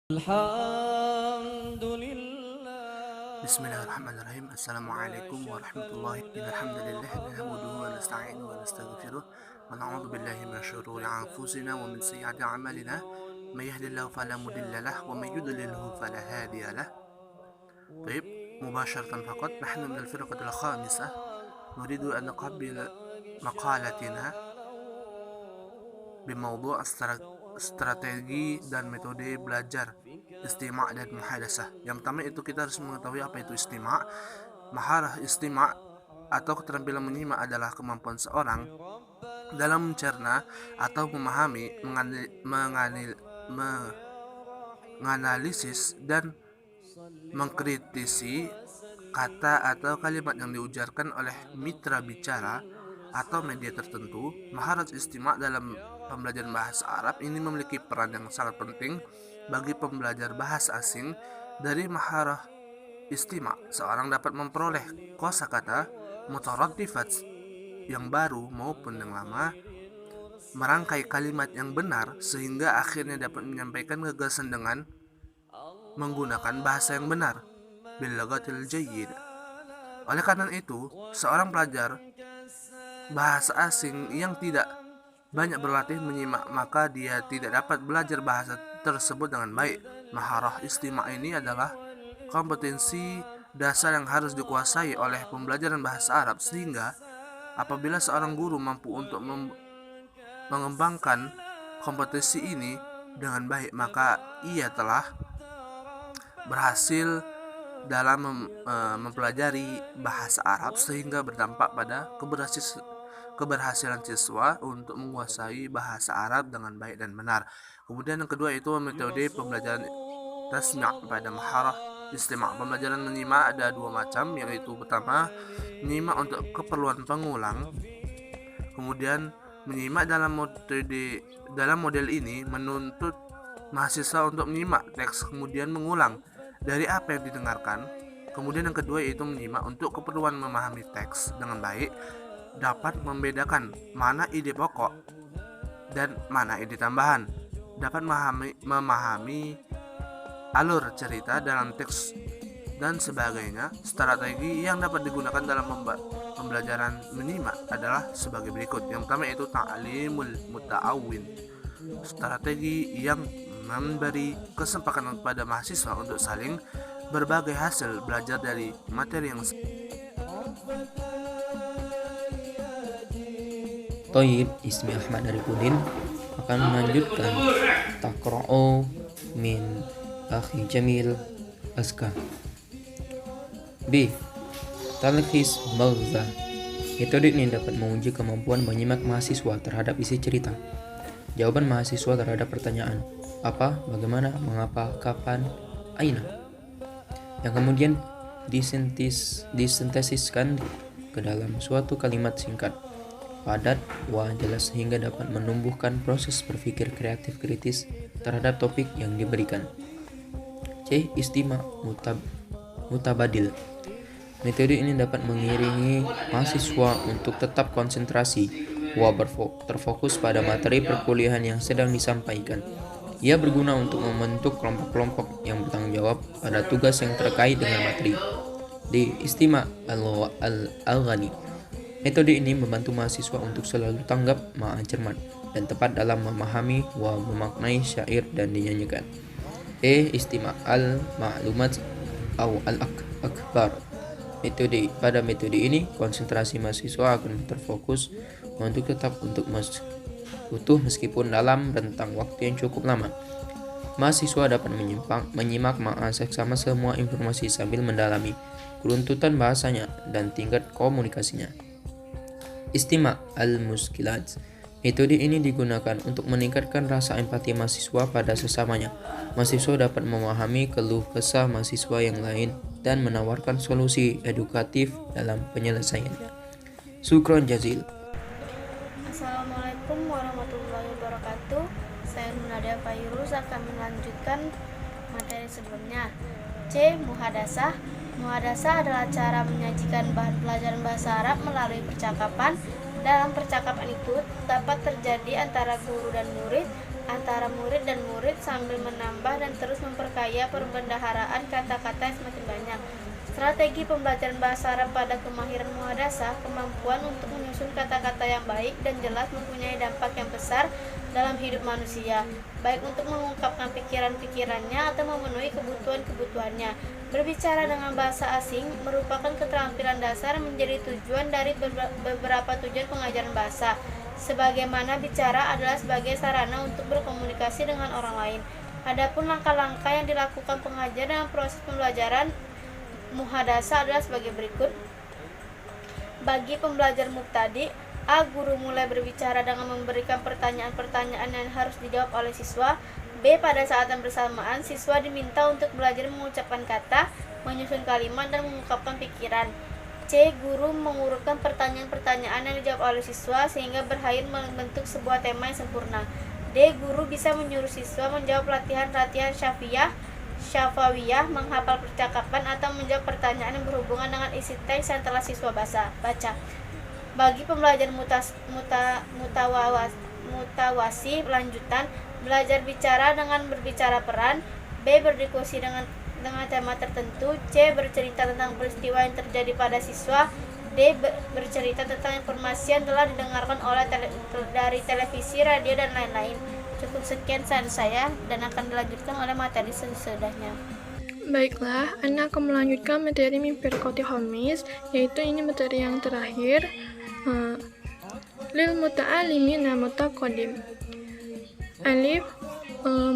Alhamdulillah. Bismillahirrahmanirrahim. Assalamualaikum warahmatullahi wabarakatuh. Alhamdulillah nahmaduhu wa nasta'inuhu wa nastaghfiruh wa na'udzu billahi min syururi anfusina wa min sayyiati a'malina. May yahdihillahu fala mudilla lahu wa may yudlilhu fala hadiya lahu. Baik, mubasharatan faqat nahnu min al-firqatil khamisah nuridu an naqabbila maqalatina bimawdu' strategi dan metode belajar istima' dan muhadasah. Yang pertama itu kita harus mengetahui apa itu istima'. Maharah istima' atau keterampilan menyimak adalah kemampuan seorang dalam mencerna atau memahami, menganalisis dan mengkritisi kata atau kalimat yang diujarkan oleh mitra bicara atau media tertentu. Maharat istima' dalam pembelajaran bahasa Arab ini memiliki peran yang sangat penting bagi pembelajar bahasa asing. Dari maharah istima', seorang dapat memperoleh kosakata mutaraddifat yang baru maupun yang lama, merangkai kalimat yang benar sehingga akhirnya dapat menyampaikan gagasan dengan menggunakan bahasa yang benar, bil lughatil jayyid. Oleh karena itu, seorang pelajar bahasa asing yang tidak banyak berlatih menyimak, maka dia tidak dapat belajar bahasa tersebut dengan baik. Maharah istima' ini adalah kompetensi dasar yang harus dikuasai oleh pembelajaran bahasa Arab, sehingga apabila seorang guru mampu untuk mengembangkan kompetensi ini dengan baik, maka ia telah berhasil dalam mempelajari bahasa Arab sehingga berdampak pada keberhasilan siswa untuk menguasai bahasa Arab dengan baik dan benar. Kemudian yang kedua itu metode pembelajaran tasmi' pada maharah istima'. Pembelajaran menyimak ada dua macam, yaitu pertama menyimak untuk keperluan pengulang. Kemudian menyimak dalam model ini menuntut mahasiswa untuk menyimak teks kemudian mengulang dari apa yang didengarkan. Kemudian yang kedua yaitu menyimak untuk keperluan memahami teks dengan baik, dapat membedakan mana ide pokok dan mana ide tambahan, dapat memahami alur cerita dalam teks dan sebagainya. Strategi yang dapat digunakan dalam pembelajaran menyimak adalah sebagai berikut. Yang pertama yaitu ta'limul muta'awwin, strategi yang memberi kesempatan kepada mahasiswa untuk saling berbagi hasil belajar dari materi yang Toyib, Ismi Ahmad dari Udin akan melanjutkan Taqra'u min Akhi Jamil Aska. B. Talkhis Maghza. Metode ini dapat menguji kemampuan menyimak mahasiswa terhadap isi cerita. Jawaban mahasiswa terhadap pertanyaan apa, bagaimana, mengapa, kapan, aina, yang kemudian disintesiskan ke dalam suatu kalimat singkat, padat, jelas sehingga dapat menumbuhkan proses berpikir kreatif kritis terhadap topik yang diberikan. C. Istima' mutabadil. Metode ini dapat mengiringi mahasiswa untuk tetap konsentrasi terfokus pada materi perkuliahan yang sedang disampaikan. Ia berguna untuk membentuk kelompok-kelompok yang bertanggung jawab pada tugas yang terkait dengan materi. D. Istima' al-ghani. Metode ini membantu mahasiswa untuk selalu tanggap, cermat, dan tepat dalam memahami memaknai syair dan dinyanyikan. E. Istima' al-ma'lumat atau al-akbar. Pada metode ini, konsentrasi mahasiswa akan terfokus untuk tetap utuh meskipun dalam rentang waktu yang cukup lama. Mahasiswa dapat menyimak seksama semua informasi sambil mendalami keruntutan bahasanya dan tingkat komunikasinya. Istima' al-muskilat. Metode ini digunakan untuk meningkatkan rasa empati mahasiswa pada sesamanya. Mahasiswa dapat memahami keluh kesah mahasiswa yang lain dan menawarkan solusi edukatif dalam penyelesaiannya. Syukron jazil. Assalamualaikum warahmatullahi wabarakatuh. Saya Nadia Fairuz akan melanjutkan materi sebelumnya. C. Muhadasah. Muhadasah adalah cara menyajikan bahan pelajaran bahasa Arab melalui percakapan. Dalam percakapan itu dapat terjadi antara guru dan murid antara murid dan murid sambil menambah dan terus memperkaya perbendaharaan kata-kata yang semakin banyak. Strategi pembelajaran bahasa Arab pada kemahiran muhadasah, kemampuan untuk menyusun kata-kata yang baik dan jelas mempunyai dampak yang besar dalam hidup manusia, baik untuk mengungkapkan pikiran-pikirannya atau memenuhi kebutuhan-kebutuhannya. Berbicara dengan bahasa asing merupakan keterampilan dasar menjadi tujuan dari beberapa tujuan pengajaran bahasa. Sebagaimana bicara adalah sebagai sarana untuk berkomunikasi dengan orang lain. Adapun langkah-langkah yang dilakukan pengajar dalam proses pembelajaran muhadasah adalah sebagai berikut. Bagi pembelajar mubtadi, guru mulai berbicara dengan memberikan pertanyaan-pertanyaan yang harus dijawab oleh siswa. B. Pada saat yang bersamaan, siswa diminta untuk belajar mengucapkan kata, menyusun kalimat, dan mengungkapkan pikiran. C. Guru mengurutkan pertanyaan-pertanyaan yang dijawab oleh siswa sehingga berakhir membentuk sebuah tema yang sempurna. D. Guru bisa menyuruh siswa menjawab latihan-latihan syafawiyah, menghafal percakapan, atau menjawab pertanyaan yang berhubungan dengan isi teks yang telah siswa baca. Bagi pembelajar mutawasi lanjutan, belajar bicara dengan berbicara peran. B. Berdiskusi dengan tema tertentu. C. Bercerita tentang peristiwa yang terjadi pada siswa. D. Bercerita tentang informasi yang telah didengarkan dari televisi, radio, dan lain-lain. Cukup sekian saran saya dan akan dilanjutkan oleh materi sesudahnya. Baiklah, Ana akan melanjutkan materi mimpi Koti Homis, yaitu ini materi yang terakhir. Lil muta'alimina mutaqaddim. Alif,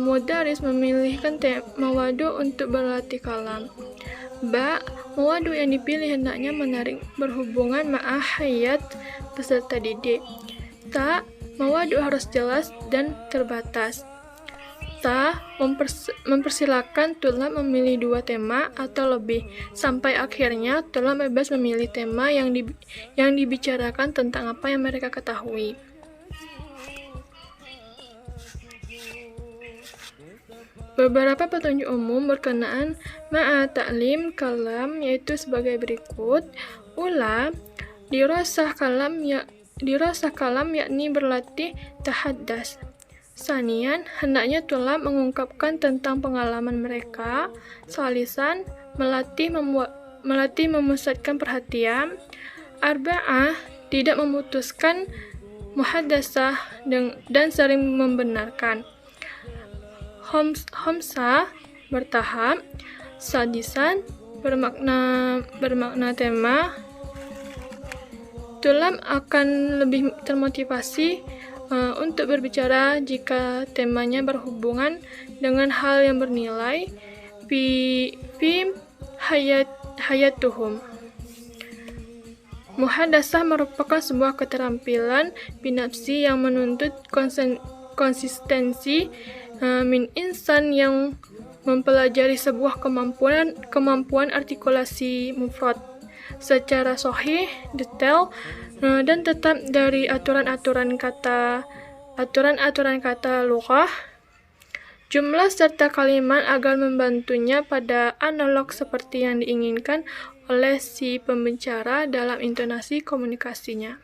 mudaris memilihkan mawadu untuk berlatih kalam. Ba, mawadu yang dipilih hendaknya menarik berhubungan ma'ahayat peserta didik. Ta, mawadu harus jelas dan terbatas. Ta, mempersilakan tulab memilih 2 tema atau lebih, sampai akhirnya tulab bebas memilih tema yang dibicarakan tentang apa yang mereka ketahui. Beberapa petunjuk umum berkenaan ma'a ta'lim kalam yaitu sebagai berikut. Ula, dirasah kalam yakni berlatih tahaddas. Sanian, hendaknya tulab mengungkapkan tentang pengalaman mereka. Salisan, melatih memusatkan perhatian. Arba'ah, tidak memutuskan muhadasah dan sering membenarkan. Homsah, bertahap. Sadisan, bermakna tema. Tulab akan lebih termotivasi untuk berbicara jika temanya berhubungan dengan hal yang bernilai fi hayatuhum. Muhadasah merupakan sebuah keterampilan binafsi yang menuntut konsistensi min insan yang mempelajari sebuah kemampuan artikulasi mufrad secara sahih, detail, dan tetap dari aturan-aturan kata lughah, jumlah serta kalimat agar membantunya pada analog seperti yang diinginkan oleh si pembicara dalam intonasi komunikasinya.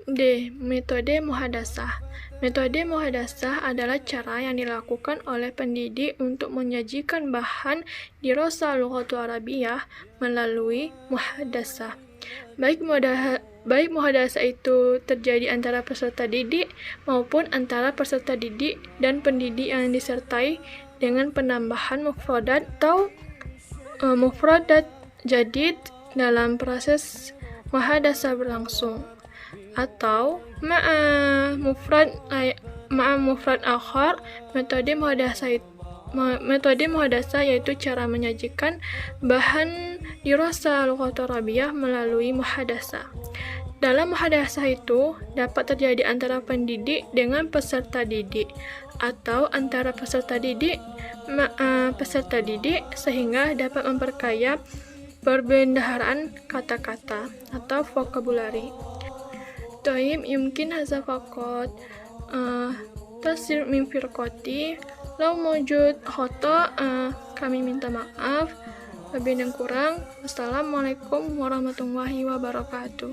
D. Metode muhadasah. Metode muhadasah adalah cara yang dilakukan oleh pendidik untuk menyajikan bahan dirasa lughatul Arabiyah melalui muhadasah. Baik muhadasah itu terjadi antara peserta didik maupun antara peserta didik dan pendidik yang disertai dengan penambahan mufradat atau mufradat jadid dalam proses muhadasah berlangsung, atau ma'a mufrad akhar. Metode muhadasah yaitu cara menyajikan bahan dirasa lughatul Arabiyah melalui muhadasah. Dalam muhadasah itu dapat terjadi antara pendidik dengan peserta didik, atau antara peserta didik peserta didik, sehingga dapat memperkaya perbendaharaan kata-kata atau vocabulary. Taib, yumkin hadza faqat tasir min firqati. Lau mawjud khata, kami minta maaf. Lebih dan kurang, wassalamualaikum warahmatullahi wabarakatuh.